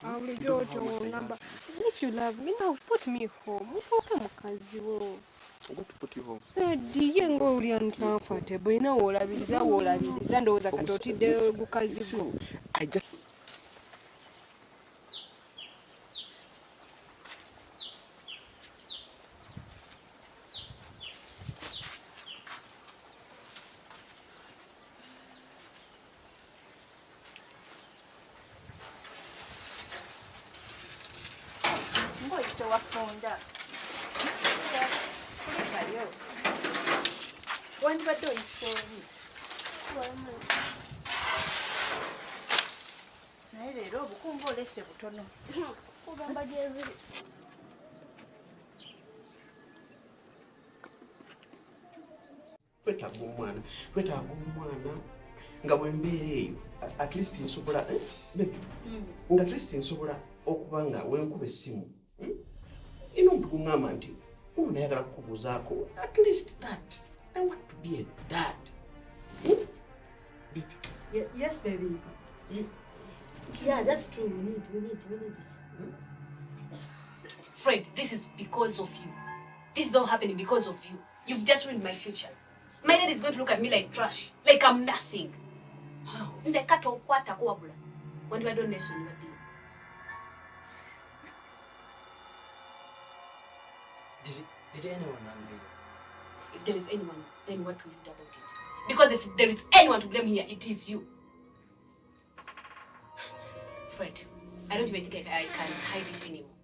I will go to your number. If you love me now, put me home. Okay, mukazi wo. What to put you home? Diye ngo uli uncomfortable. Ina wolabiriza ndowooza kati otidde gukazi gwo. I just Ngoise wafonda. Kulekayo. Wandibadde oyisoomi. Naye leero obukungu olese butono. Kugamba gyebiri. twetaaga omwana nga bwe mbeera eyo at least nsobola nga at least nsobola okuba nga wenkuba essimu ina omuntu kuŋŋamba nti uno nayagala kukubuuzaako at least that I want to be a dad. Yes, baby. Yeah, that's true. We need it. Fred, this is because of you. This is all happening because of you. You've just ruined my future. My dad is going to look at me like trash, like I'm nothing. How? When do I don't listen to you? Did anyone number you? If there is anyone, then what will you do about it? Because if there is anyone to blame here, it is you. Fred, I don't even think I can hide it anymore.